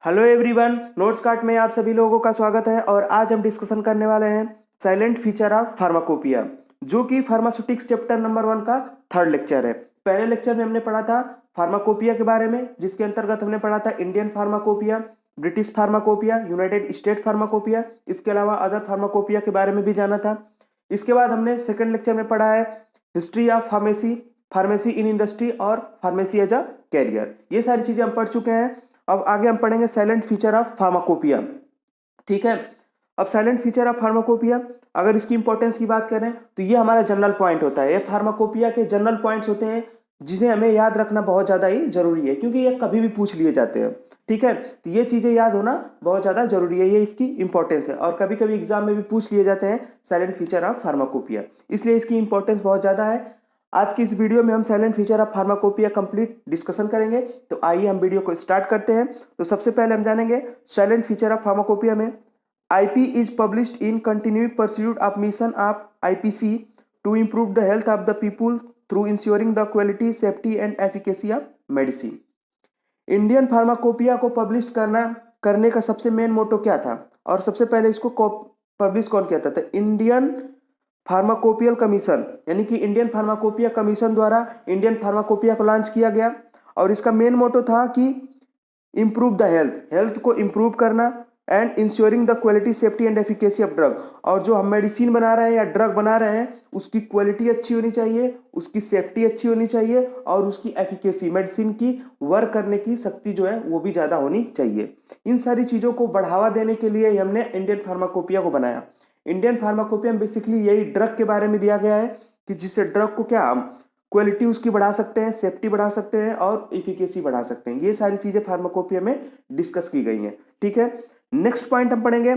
Hello everyone, notes card में आप सभी लोगों का स्वागत है। और आज हम डिस्कशन करने वाले हैं साइलेंट फीचर ऑफ फार्माकोपिया, जो कि फार्मास्यूटिक्स चैप्टर नंबर 1 का थर्ड लेक्चर है। पहले लेक्चर में हमने पढ़ा था फार्माकोपिया के बारे में, जिसके अंतर्गत हमने पढ़ा था Indian pharmacopoeia, British pharmacopoeia, United state pharmacopoeia, इसके अलावा अदर फार्माकोपिया के बारे में भी जाना था। इसके बाद हमने सेकेंड लेक्चर में पढ़ा है history of pharmacy, pharmacy in industry और फार्मेसी एज अ कैरियर। ये सारी चीजें हम पढ़ चुके हैं। अब आगे हम पढ़ेंगे साइलेंट फीचर ऑफ फार्माकोपिया। ठीक है, अब साइलेंट फीचर ऑफ फार्माकोपिया, अगर इसकी इंपॉर्टेंस की बात करें तो ये हमारा जनरल पॉइंट होता है। ये फार्माकोपिया के जनरल पॉइंट्स होते हैं जिन्हें हमें याद रखना बहुत ज़्यादा ही जरूरी है, क्योंकि ये कभी भी पूछ लिए जाते हैं। ठीक है, तो ये चीज़ें याद होना बहुत ज़्यादा जरूरी है, ये इसकी इंपॉर्टेंस है। और कभी कभी एग्जाम में भी पूछ लिए जाते हैं साइलेंट फीचर ऑफ फार्माकोपिया, इसलिए इसकी इंपॉर्टेंस बहुत ज़्यादा है। आज की इस वीडियो में हम silent feature of pharmacopoeia complete discussion करेंगे। तो आइए हम वीडियो को स्टार्ट करते हैं। तो सबसे पहले हम जानेंगे साइलेंट फीचर ऑफ फार्माकोपिया में IP is published in continuing pursuit of mission of IPC to improve the health of the people through ensuring the quality, safety and efficacy of medicine। Indian pharmacopoeia को publish करने का सबसे main motto क्या था, और सबसे पहले इसको पब्लिश कौन किया था? तो इंडियन फार्माकोपियल कमीशन, यानी कि इंडियन फार्माकोपिया कमीशन द्वारा इंडियन फार्माकोपिया को लॉन्च किया गया। और इसका मेन मोटो था कि इम्प्रूव द हेल्थ को इम्प्रूव करना and ensuring the quality, safety and efficacy of drug. और जो हम मेडिसिन बना रहे हैं या ड्रग बना रहे हैं उसकी क्वालिटी अच्छी होनी चाहिए, उसकी सेफ्टी अच्छी होनी चाहिए और उसकी एफिकेसी, मेडिसिन की वर्क करने की शक्ति जो है वो भी ज़्यादा होनी चाहिए। इन सारी चीज़ों को बढ़ावा देने के लिए हमने इंडियन फार्माकोपिया को बनाया। इंडियन फार्माकोपिया में बेसिकली यही ड्रग के बारे में दिया गया है कि जिससे ड्रग को क्या हम क्वालिटी उसकी बढ़ा सकते हैं, सेफ्टी बढ़ा सकते हैं और इफिकेसी बढ़ा सकते हैं। ये सारी चीजें फार्माकोपिया में डिस्कस की गई हैं। ठीक है, नेक्स्ट पॉइंट हम पढ़ेंगे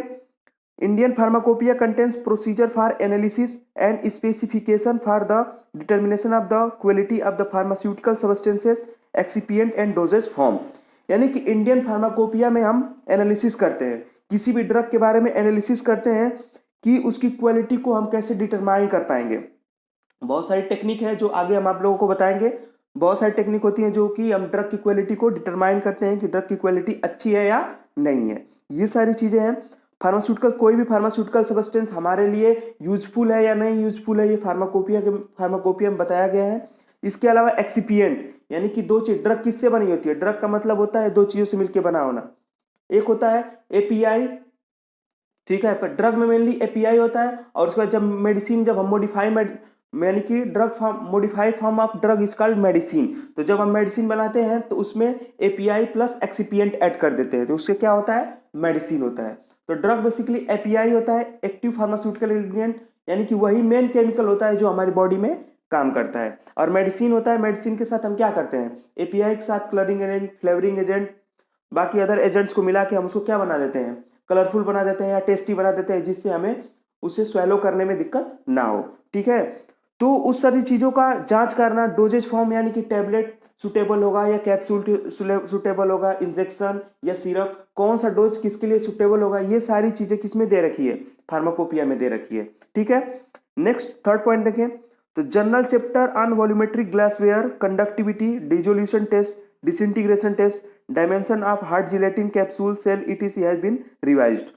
Indian pharmacopoeia contains procedure for analysis and specification for the determination of the quality of the pharmaceutical substances, excipient and doses form. यानी कि इंडियन फार्माकोपिया में हम एनालिसिस करते हैं, किसी भी ड्रग के बारे में एनालिसिस करते हैं कि उसकी क्वालिटी को हम कैसे डिटरमाइन कर पाएंगे। बहुत सारी टेक्निक है जो आगे हम आप लोगों को बताएंगे। बहुत सारी टेक्निक होती है जो कि हम ड्रग की क्वालिटी को डिटरमाइन करते हैं कि ड्रग की क्वालिटी अच्छी है या नहीं है। ये सारी चीजें हैं। फार्मास्यूटिकल, कोई भी फार्मास्यूटिकल सब्सटेंस हमारे लिए यूजफुल है या नहीं यूजफुल है, ये फार्माकोपिया में बताया गया है। इसके अलावा एक्सिपिएंट, यानी कि दो चीज, ड्रग किससे बनी होती है? ड्रग का मतलब होता है दो चीजों से मिलकर बना होना। एक होता है एपीआई, ठीक है, पर ड्रग में मेनली एपीआई होता है। और उसके बाद जब मेडिसिन, जब हम यानी कि drug form, modified form of drug is called medicine. तो जब हम मेडिसिन बनाते हैं तो उसमें एपीआई प्लस एक्सिपिएंट ऐड कर देते हैं, तो उससे क्या होता है? मेडिसिन होता है। तो ड्रग बेसिकली एपीआई होता है, एक्टिव फार्मास्यूटिकल इंग्रेडिएंट, यानी कि वही मेन केमिकल होता है जो हमारी बॉडी में काम करता है। और मेडिसिन होता है, मेडिसिन के साथ हम क्या करते हैं? एपीआई के साथ कलरिंग एजेंट, फ्लेवरिंग एजेंट, बाकी अदर एजेंट्स को मिला के हम उसको क्या बना देते हैं? कलरफुल बना देते हैं या टेस्टी बना देते हैं, जिससे हमें उसे स्वेलो करने में दिक्कत ना हो। ठीक है, तो उस सारी चीजों का जांच करना, डोजेज फॉर्म, यानी कि टैबलेट सुटेबल होगा या कैप्सूल सुटेबल होगा, इंजेक्शन या सिरप, कौन सा डोज किसके लिए सुटेबल होगा, ये सारी चीजें किसमें दे रखी है? फार्माकोपिया में दे रखी है। ठीक है, नेक्स्ट थर्ड पॉइंट देखें तो general chapter on volumetric glassware, conductivity, dissolution test, disintegration test, dimension of hard gelatin capsule shell etc has been revised.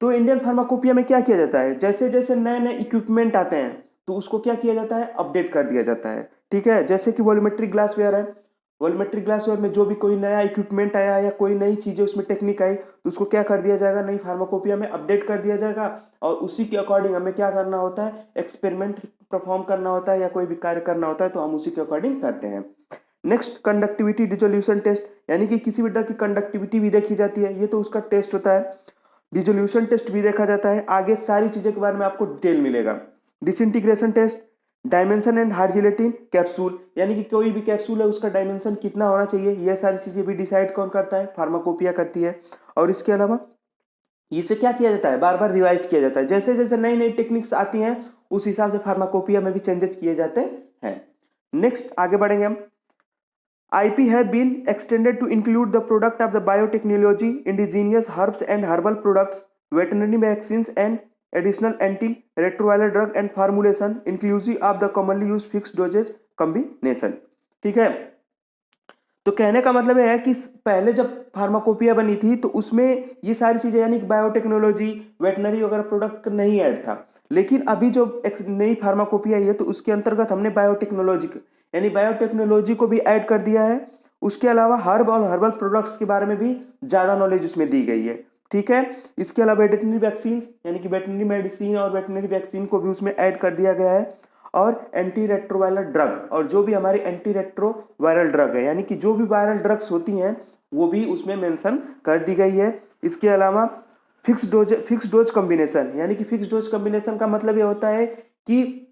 तो इंडियन फार्माकोपिया में क्या किया जाता है? जैसे जैसे नए नए इक्विपमेंट आते हैं तो उसको क्या किया जाता है? अपडेट कर दिया जाता है। ठीक है, जैसे कि वॉल्यूमेट्रिक ग्लासवेयर है, वॉल्यूमेट्रिक ग्लासवेयर में जो भी कोई नया इक्विपमेंट आया या कोई नई चीजें उसमें टेक्निक आई तो उसको क्या कर दिया जाएगा? नई फार्माकोपिया में अपडेट कर दिया जाएगा। और उसी के अकॉर्डिंग हमें क्या करना होता है? एक्सपेरिमेंट परफॉर्म करना होता है या कोई भी कार्य करना होता है तो हम उसी के अकॉर्डिंग करते हैं। नेक्स्ट कंडक्टिविटी डिसोल्यूशन टेस्ट, यानी कि किसी भी ड्रग की कंडक्टिविटी भी देखी जाती है, ये तो उसका टेस्ट होता है। डिसोल्यूशन टेस्ट भी देखा जाता है। आगे सारी चीजें के बारे में आपको डिटेल मिलेगा। Disintegration test, dimension and hard gelatin capsule, यानी कि कोई भी कैप्सूल है उसका डायमेंशन कितना होना चाहिए, यह सारी चीजें भी डिसाइड कौन करता है? फार्माकोपिया करती है। और इसके अलावा इसे क्या किया जाता है? बार बार रिवाइज किया जाता है। जैसे जैसे नई नई टेक्निक्स आती हैं उस हिसाब से फार्माकोपिया में भी चेंजेस किए जाते हैं। नेक्स्ट आगे बढ़ेंगे हम। IP have been extended to include the product of the biotechnology, indigenous herbs and herbal products, veterinary vaccines and additional antiretroviral drug and formulation inclusive of the commonly used fixed dosage combination। ठीक है, तो कहने का मतलब है कि पहले जब फार्माकोपिया बनी थी तो उसमें ये सारी चीज़ें यानी कि बायोटेक्नोलॉजी, वेटनरी वगैरह प्रोडक्ट नहीं ऐड था। लेकिन अभी जो एक नई फार्माकोपिया आई है तो उसके अंतर्गत हमने बायोटेक्नोलॉजी यानी बायोटेक्नोलॉजी को भी ऐड कर दिया है। उसके अलावा हर्ब और हर्बल प्रोडक्ट्स के बारे में भी ज़्यादा नॉलेज उसमें दी गई है। ठीक है, इसके अलावा वेटरनरी वैक्सीन यानी कि वेटरनरी मेडिसिन और वेटरनरी वैक्सीन को भी उसमें ऐड कर दिया गया है। और एंटी रेट्रोवायरल ड्रग और जो भी हमारी एंटी रेट्रोवायरल ड्रग है यानी कि जो भी वायरल ड्रग्स होती हैं वो भी उसमें मेंशन कर दी गई है। इसके अलावा फिक्स डोज कॉम्बिनेशन यानी कि फिक्स डोज कॉम्बिनेशन का मतलब ये होता है कि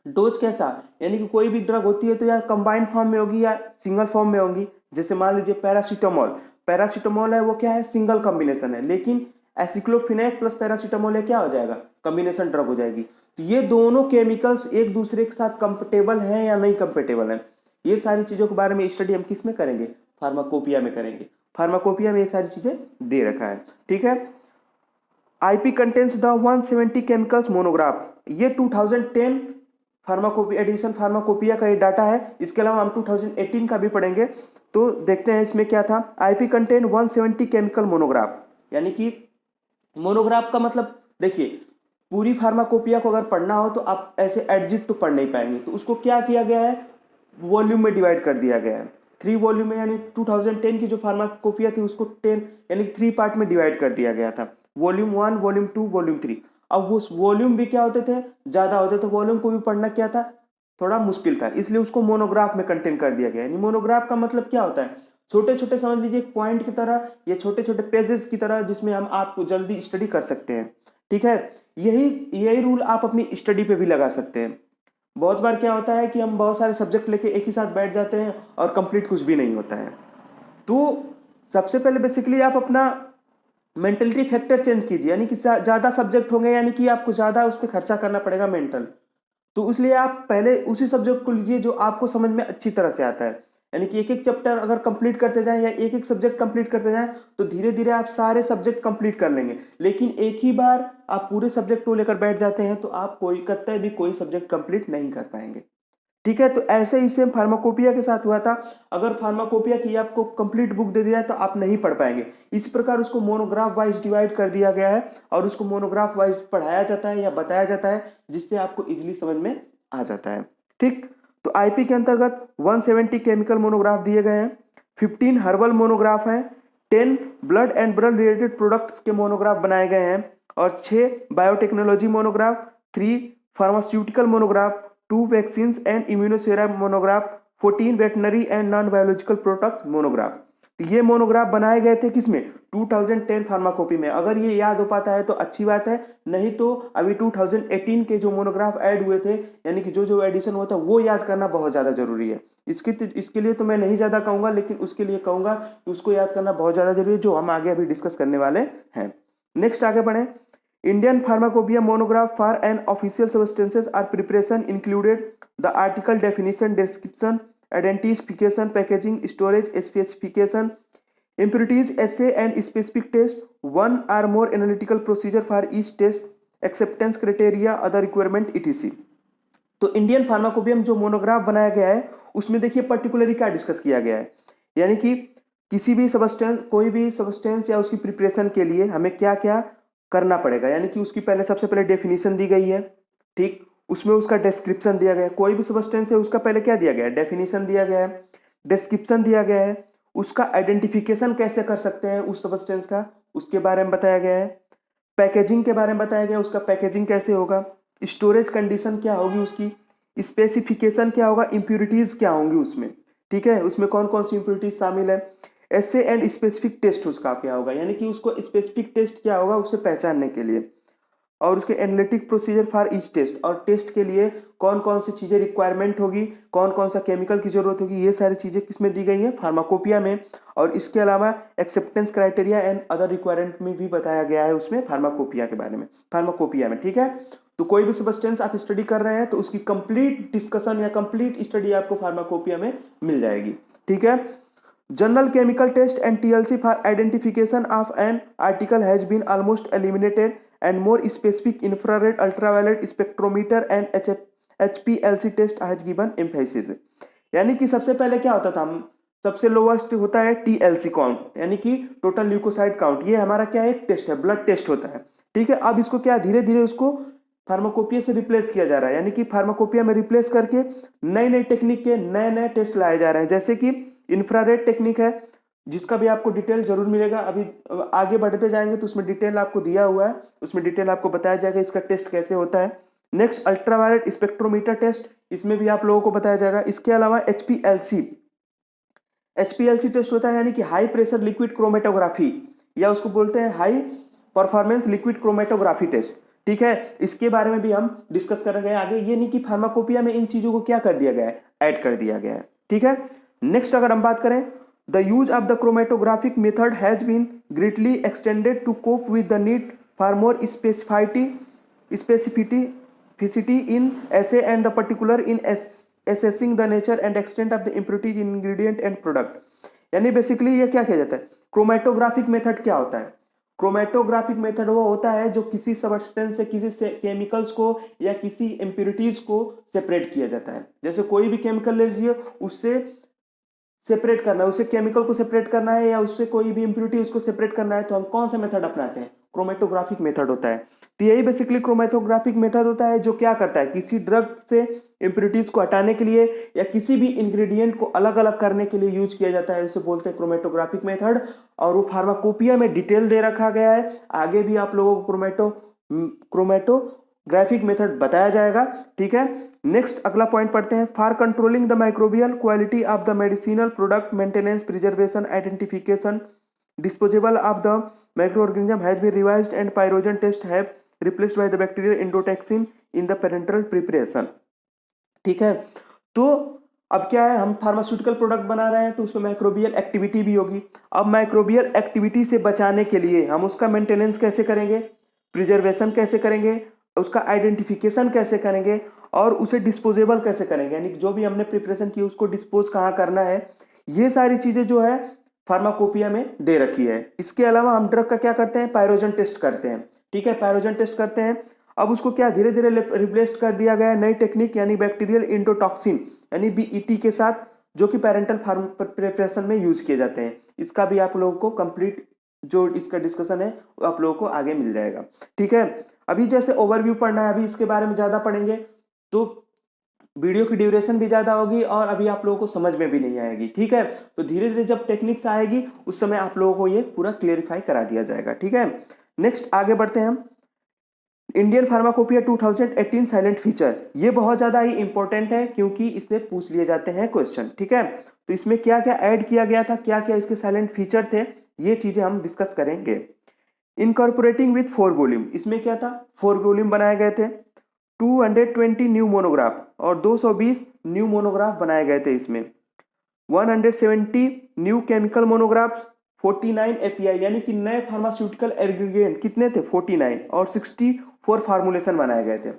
डोज कैसा, यानी कि कोई भी ड्रग होती है तो या कंबाइंड फॉर्म में होगी या सिंगल फॉर्म में होगी। जैसे मान लीजिए पैरासीटामोल, पैरासीटामोल है वो क्या है, सिंगल कॉम्बिनेशन है, लेकिन एसिक्लोफिनेक प्लस पैरासीटामोल है क्या हो जाएगा, कॉम्बिनेशन ड्रग हो जाएगी। तो ये दोनों केमिकल्स एक दूसरे के साथ कंपेटेबल हैं या नहीं कंपेटेबल हैं, ये सारी चीज़ों के बारे में स्टडी हम किस में करेंगे, फार्माकोपिया में करेंगे। फार्माकोपिया में ये सारी चीज़ें दे रखा है। ठीक है, IP contains the 170 chemicals monograph, ये 2010 फार्माकोपिया एडिशन फार्माकोपिया का ये डाटा है। इसके अलावा हम 2018 का भी पढ़ेंगे। तो देखते हैं इसमें क्या था। IP कंटेन 170 केमिकल मोनोग्राफ, यानी कि मोनोग्राफ का मतलब देखिए पूरी फार्माकोपिया को अगर पढ़ना हो तो आप ऐसे एडजिट तो पढ़ नहीं पाएंगे, तो उसको क्या किया गया है, वॉल्यूम में डिवाइड कर दिया गया है। 3 वॉल्यूम में, यानी 2010 की जो फार्माकोपिया थी उसको 10 यानी 3 पार्ट में डिवाइड कर दिया गया था, वॉल्यूम 1, वॉल्यूम 2, वॉल्यूम 3। अब वो वॉल्यूम भी क्या होते थे, ज़्यादा होते, तो वॉल्यूम को भी पढ़ना क्या था, थोड़ा मुश्किल था, इसलिए उसको मोनोग्राफ में कंटेन कर दिया गया। यानी मोनोग्राफ का मतलब क्या होता है, छोटे छोटे समझ लीजिए एक पॉइंट की तरह या छोटे छोटे पेजेस की तरह जिसमें हम आपको जल्दी स्टडी कर सकते हैं। ठीक है, यही यही रूल आप अपनी स्टडी पे भी लगा सकते हैं। बहुत बार क्या होता है कि हम बहुत सारे सब्जेक्ट लेके एक ही साथ बैठ जाते हैं और कंप्लीट कुछ भी नहीं होता है। तो सबसे पहले बेसिकली आप अपना मेंटलिटी फैक्टर चेंज कीजिए, यानी कि ज़्यादा सब्जेक्ट होंगे यानी कि आपको ज़्यादा उस पर खर्चा करना पड़ेगा मेंटल, तो इसलिए आप पहले उसी सब्जेक्ट को लीजिए जो आपको समझ में अच्छी तरह से आता है। यानी कि एक एक चैप्टर अगर कंप्लीट करते जाएं या एक एक सब्जेक्ट कंप्लीट करते जाएं तो धीरे धीरे आप सारे सब्जेक्ट कंप्लीट कर लेंगे। लेकिन एक ही बार आप पूरे सब्जेक्ट को लेकर बैठ जाते हैं तो आप कोई कतई भी कोई सब्जेक्ट कंप्लीट नहीं कर पाएंगे। ठीक है, तो ऐसे ही सेम फार्माकोपिया के साथ हुआ था। अगर फार्माकोपिया की आपको कंप्लीट बुक दे दिया तो आप नहीं पढ़ पाएंगे। इस प्रकार उसको मोनोग्राफ वाइज डिवाइड कर दिया गया है और उसको मोनोग्राफ वाइज पढ़ाया जाता है या बताया जाता है, जिससे आपको इजीली समझ में आ जाता है। ठीक, तो IP के अंतर्गत 170 केमिकल मोनोग्राफ दिए गए हैं, 15 हर्बल मोनोग्राफ हैं, 10 blood and blood related products के मोनोग्राफ बनाए गए हैं और 6 biotechnology monograph, 3 pharmaceutical monograph, 2 vaccines and immunoserum monograph, 14 veterinary and non biological product monograph. तो ये मोनोग्राफ बनाए गए थे किसमें, 2010 फार्माकोपी में। अगर ये याद हो पाता है तो अच्छी बात है, नहीं तो अभी 2018 के जो मोनोग्राफ ऐड हुए थे यानी कि जो जो एडिशन हुआ था वो याद करना बहुत ज़्यादा जरूरी है। इसके लिए तो मैं नहीं ज़्यादा कहूँगा, लेकिन उसके लिए कहूँगा कि उसको याद करना बहुत ज़्यादा जरूरी है, जो हम आगे अभी डिस्कस करने वाले हैं। नेक्स्ट आगे बढ़ें। Indian Pharmacopoeia monograph for an official substances are preparation included the article definition, description, identification, packaging, storage, specification, impurities, assay and specific test, one or more analytical procedure for each test, acceptance criteria, other requirement etc। तो Indian फार्माकोपियम जो monograph बनाया गया है उसमें देखिए particularly क्या discuss किया गया है, यानी कि किसी भी सब्सटेंस, कोई भी सब्सटेंस या उसकी प्रिपरेशन के लिए हमें क्या क्या करना पड़ेगा, यानी कि उसकी पहले सबसे पहले डेफिनेशन दी गई है। ठीक, उसमें उसका डिस्क्रिप्शन दिया गया है, कोई भी सब्सटेंस है उसका पहले क्या दिया गया है, डेफिनेशन दिया गया है, डिस्क्रिप्शन दिया गया है, उसका आइडेंटिफिकेशन कैसे कर सकते हैं उस सब्सटेंस का, उसके बारे में बताया गया है, पैकेजिंग के बारे में बताया गया उसका पैकेजिंग कैसे होगा, स्टोरेज कंडीशन क्या होगी उसकी, स्पेसिफिकेशन क्या होगा, इम्प्यूरिटीज क्या होंगी उसमें। ठीक है, उसमें कौन कौन सी इम्प्यूरिटीज शामिल है, ऐसे एंड स्पेसिफिक टेस्ट उसका क्या होगा, यानी कि उसको स्पेसिफिक टेस्ट क्या होगा उसे पहचानने के लिए, और उसके analytic procedure for each test, और टेस्ट के लिए कौन कौन सी चीज़ें रिक्वायरमेंट होगी, कौन कौन सा केमिकल की जरूरत होगी, ये सारी चीज़ें किसमें दी गई हैं, फार्माकोपिया में। और इसके अलावा acceptance criteria and other requirement में भी बताया गया है उसमें फार्माकोपिया के बारे में, फार्माकोपिया में। ठीक है, तो कोई भी सब्सटेंस आप स्टडी कर रहे हैं तो उसकी कंप्लीट डिस्कशन या कंप्लीट स्टडी आपको फार्माकोपिया में मिल जाएगी। ठीक है, general chemical test and TLC for identification of an article has been almost eliminated and more specific infrared ultraviolet spectrometer and HPLC test has given emphasis. यानी कि सबसे पहले क्या होता था, सबसे लोवेस्ट होता है TLC काउंट, यानी कि टोटल ल्यूकोसाइट काउंट। ये हमारा क्या है, एक टेस्ट है, ब्लड टेस्ट होता है, ठीक है। अब इसको क्या धीरे धीरे उसको फार्माकोपिया से रिप्लेस किया जा रहा है, यानी कि फार्माकोपिया में रिप्लेस करके नई नई टेक्निक के नए नए टेस्ट लाए जा रहे हैं, जैसे कि इंफ्रारेड टेक्निक है, जिसका भी आपको डिटेल जरूर मिलेगा। अभी आगे बढ़ते जाएंगे तो उसमें डिटेल आपको दिया हुआ है, उसमें डिटेल आपको बताया जाएगा इसका टेस्ट कैसे होता है। नेक्स्ट अल्ट्रावायलेट स्पेक्ट्रोमीटर टेस्ट, इसमें भी आप लोगों को बताया जाएगा। इसके अलावा एचपीएलसी टेस्ट होता है, यानी कि हाई प्रेशर लिक्विड क्रोमेटोग्राफी, या उसको बोलते हैं high performance liquid chromatography test, ठीक है। इसके बारे में भी हम डिस्कस करेंगे आगे। ये नहीं कि फार्माकोपिया में इन चीजों को क्या कर दिया गया है, ऐड कर दिया गया है, ठीक है। नेक्स्ट अगर हम बात करें, the use of the chromatographic method has been greatly extended to cope with the need for more specificity in assay and the particular in assessing the nature and extent of the impurities in ingredient and product। यानी basically ये क्या किया जाता है, chromatographic method क्या होता है? Chromatographic method वो होता है जो किसी सब्सटेंस से किसी से केमिकल्स को या किसी इम्प्योरिटीज को सेपरेट किया जाता है। जैसे कोई भी केमिकल ले लीजिए, उससे सेपरेट करना है, उससे केमिकल को सेपरेट करना है या उससे कोई भी इम्प्योरिटी उसको सेपरेट करना है, तो हम कौन सा मेथड अपनाते हैं, क्रोमेटोग्राफिक मेथड होता है। तो यही बेसिकली क्रोमेटोग्राफिक मेथड होता है जो क्या करता है, किसी ड्रग से इम्प्योरिटीज को हटाने के लिए या किसी भी इंग्रेडिएंट को अलग अलग करने के लिए यूज किया जाता है, उसे बोलते हैं क्रोमेटोग्राफिक मेथड। और वो फार्माकोपिया में डिटेल दे रखा गया है, आगे भी आप लोगों को क्रोमेटोग्राफिक मेथड बताया जाएगा, ठीक है। नेक्स्ट अगला पॉइंट पढ़ते हैं, for controlling the microbial quality of the medicinal product maintenance preservation identification disposable of the microorganism has been revised and pyrogen test have replaced by the bacterial endotoxin in the parenteral preparation, ठीक है। तो अब क्या है, हम pharmaceutical product बना रहे हैं तो उसमें माइक्रोबियल एक्टिविटी भी होगी। अब माइक्रोबियल एक्टिविटी से बचाने के लिए हम उसका मेंटेनेंस कैसे करेंगे, प्रिजर्वेशन कैसे करेंगे, उसका आइडेंटिफिकेशन कैसे करेंगे और उसे डिस्पोजेबल कैसे करेंगे, यानी जो भी हमने प्रिपरेशन की उसको डिस्पोज कहाँ करना है, ये सारी चीजें जो है फार्माकोपिया में दे रखी है। इसके अलावा हम ड्रग का क्या करते हैं, पायरोजन टेस्ट करते हैं, ठीक है, पायरोजन टेस्ट करते हैं। अब उसको क्या धीरे धीरे रिप्लेस कर दिया गया है नई टेक्निक यानी बैक्टीरियल इंडोटॉक्सिन यानी बीईटी के साथ, जो कि पेरेंटल प्रिपरेशन में यूज किए जाते हैं। इसका भी आप लोगों को कंप्लीट जो इसका डिस्कशन है आप लोगों को आगे मिल जाएगा, ठीक है। अभी जैसे ओवरव्यू पढ़ना है, अभी इसके बारे में ज्यादा पढ़ेंगे तो वीडियो की ड्यूरेशन भी ज्यादा होगी और अभी आप लोगों को समझ में भी नहीं आएगी, ठीक है। तो धीरे धीरे जब टेक्निक्स आएगी उस समय आप लोगों को ये पूरा क्लियरिफाई करा दिया जाएगा, ठीक है। नेक्स्ट आगे बढ़ते हैं हम, इंडियन फार्माकोपिया 2018 साइलेंट फीचर, ये बहुत ज्यादा ही इंपॉर्टेंट है क्योंकि इससे पूछ लिए जाते हैं क्वेश्चन, ठीक है। तो इसमें क्या क्या ऐड किया गया था, क्या क्या इसके साइलेंट फीचर थे, ये चीजें हम डिस्कस करेंगे। इनकॉर्पोरेटिंग विथ 4 वॉल्यूम, इसमें क्या था, 4 वॉल्यूम बनाए गए थे, 220 न्यू मोनोग्राफ और 220 न्यू मोनोग्राफ बनाए गए थे इसमें, 170 न्यू केमिकल मोनोग्राफ्स, 49 एपीआई यानी कि नए फार्मास्यूटिकल एग्रीगेंट कितने थे 49 और 64 फार्मूलेशन बनाए गए थे,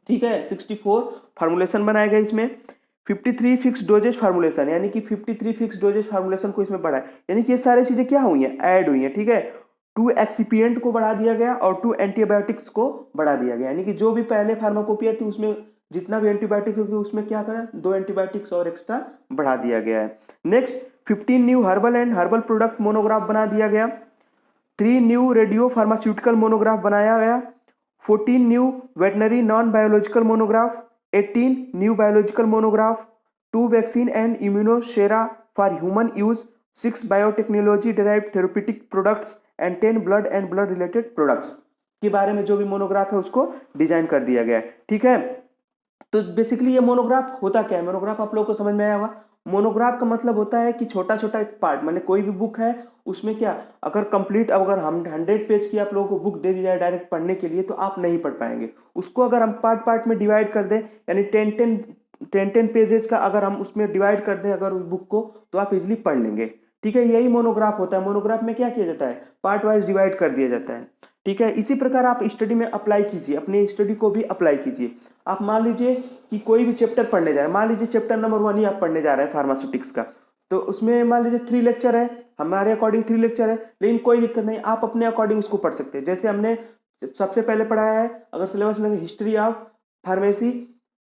ठीक है, 64 फार्मूलेशन बनाए गए इसमें। 53 फिक्स डोजेज फार्मूलेशन यानी कि 53 फिक्स डोजेज फार्मूलेशन को इसमें बढ़ाया, यानी कि ये सारी चीजें क्या हुई हैं, ऐड हुई हैं, ठीक है। 2 एक्सिपिएंट को बढ़ा दिया गया और 2 एंटीबायोटिक्स को बढ़ा दिया गया, यानी कि जो भी पहले फार्माकोपिया थी उसमें जितना भी एंटीबायोटिक होगी उसमें क्या करें, 2 एंटीबायोटिक्स और एक्स्ट्रा बढ़ा दिया गया है। Next 15 new herbal and herbal product monograph बना दिया गया, 3 न्यू रेडियो फार्मास्यूटिकल मोनोग्राफ बनाया गया, 14 new veterinary non biological monograph, 18 new biological monograph, 2 vaccine and immunosera for human use, 6 biotechnology derived therapeutic products and 10 blood and blood related products के बारे में जो भी मोनोग्राफ है उसको डिजाइन कर दिया गया है, ठीक है। तो बेसिकली ये मोनोग्राफ होता क्या है, मोनोग्राफ आप लोगों को समझ में आया होगा। मोनोग्राफ का मतलब होता है कि छोटा छोटा एक पार्ट, माने कोई भी बुक है उसमें क्या, अगर कंप्लीट अगर हम 100 पेज की आप लोगों को बुक दे दी जाए डायरेक्ट पढ़ने के लिए तो आप नहीं पढ़ पाएंगे। उसको अगर हम पार्ट पार्ट में डिवाइड कर दें, यानी 10 पेजेस का अगर हम उसमें डिवाइड कर दें अगर उस बुक को, तो आप इजिली पढ़ लेंगे, ठीक है। यही मोनोग्राफ होता है। मोनोग्राफ में क्या किया जाता है, पार्ट वाइज डिवाइड कर दिया जाता है, ठीक है। इसी प्रकार आप स्टडी में अप्लाई कीजिए, अपनी स्टडी को भी अप्लाई कीजिए। आप मान लीजिए कि कोई भी चैप्टर पढ़ने जा रहे हैं, मान लीजिए चैप्टर नंबर 1 ही आप पढ़ने जा रहे हैं फार्मास्यूटिक्स का, तो उसमें मान लीजिए 3 लेक्चर है, हमारे अकॉर्डिंग 3 लेक्चर है, लेकिन कोई दिक्कत नहीं, आप अपने अकॉर्डिंग उसको पढ़ सकते हैं। जैसे हमने सबसे पहले पढ़ाया है, अगर सिलेबस में history of pharmacy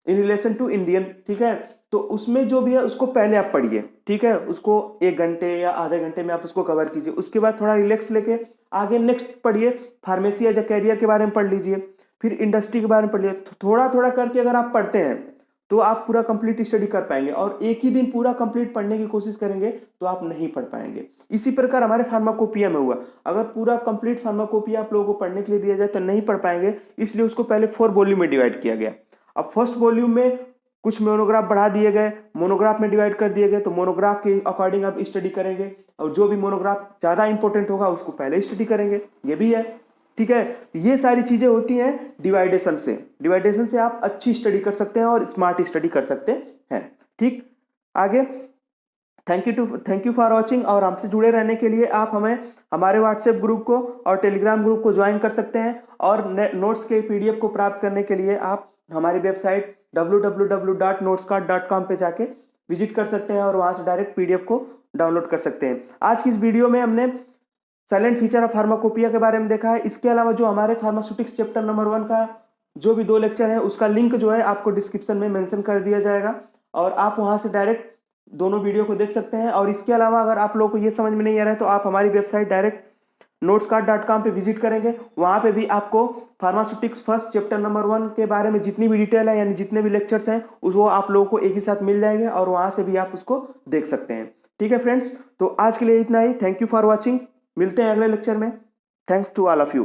in relation to Indian, ठीक है, तो उसमें जो भी है उसको पहले आप पढ़िए, ठीक है, उसको 1 घंटे या आधे घंटे में आप उसको कवर कीजिए। उसके बाद थोड़ा रिलैक्स लेके आगे नेक्स्ट पढ़िए, फार्मेसी एज ए कैरियर के बारे में पढ़ लीजिए, फिर इंडस्ट्री के बारे में पढ़ लीजिए। थोड़ा थोड़ा करके अगर आप पढ़ते हैं तो आप पूरा कंप्लीट स्टडी कर पाएंगे, और एक ही दिन पूरा कंप्लीट पढ़ने की कोशिश करेंगे तो आप नहीं पढ़ पाएंगे। इसी प्रकार हमारे फार्माकोपिया में हुआ, अगर पूरा कंप्लीट फार्माकोपिया आप लोगों को पढ़ने के लिए दिया जाए तो नहीं पढ़ पाएंगे, इसलिए उसको पहले 4 वॉल्यूम में डिवाइड किया गया। अब फर्स्ट वॉल्यूम में कुछ मोनोग्राफ बढ़ा दिए गए, मोनोग्राफ में डिवाइड कर दिए गए, तो मोनोग्राफ के अकॉर्डिंग आप स्टडी करेंगे, और जो भी मोनोग्राफ ज़्यादा इंपॉर्टेंट होगा उसको पहले स्टडी करेंगे, ये भी है, ठीक है। ये सारी चीज़ें होती हैं डिवाइडेशन से। डिवाइडेशन से आप अच्छी स्टडी कर सकते हैं और स्मार्ट स्टडी कर सकते हैं, ठीक। आगे थैंक यू फॉर वॉचिंग, और हमसे जुड़े रहने के लिए आप हमें हमारे व्हाट्सएप ग्रुप को और टेलीग्राम ग्रुप को ज्वाइन कर सकते हैं, और नोट्स के PDF को प्राप्त करने के लिए आप हमारी वेबसाइट www.notescard.com पे जाके विजिट कर सकते हैं, और वहाँ से डायरेक्ट PDF को डाउनलोड कर सकते हैं। आज की इस वीडियो में हमने साइलेंट फीचर ऑफ फार्माकोपिया के बारे में देखा है। इसके अलावा जो हमारे फार्मास्यूटिक्स चैप्टर नंबर 1 का जो भी 2 लेक्चर है उसका लिंक जो है आपको डिस्क्रिप्शन में मेंशन कर दिया जाएगा, और आप वहां से डायरेक्ट दोनों वीडियो को देख सकते हैं। और इसके अलावा अगर आप लोगों को ये समझ में नहीं आ रहा है तो आप हमारी वेबसाइट डायरेक्ट notescard.com पे विजिट करेंगे, वहाँ पे भी आपको फार्मास्यूटिक्स फर्स्ट चैप्टर नंबर 1 के बारे में जितनी भी डिटेल है, यानी जितने भी लेक्चर्स हैं वो आप लोगों को एक ही साथ मिल जाएंगे, और वहाँ से भी आप उसको देख सकते हैं, ठीक है फ्रेंड्स। तो आज के लिए इतना ही, थैंक यू फॉर वॉचिंग, मिलते हैं अगले लेक्चर में। Thanks to all of you.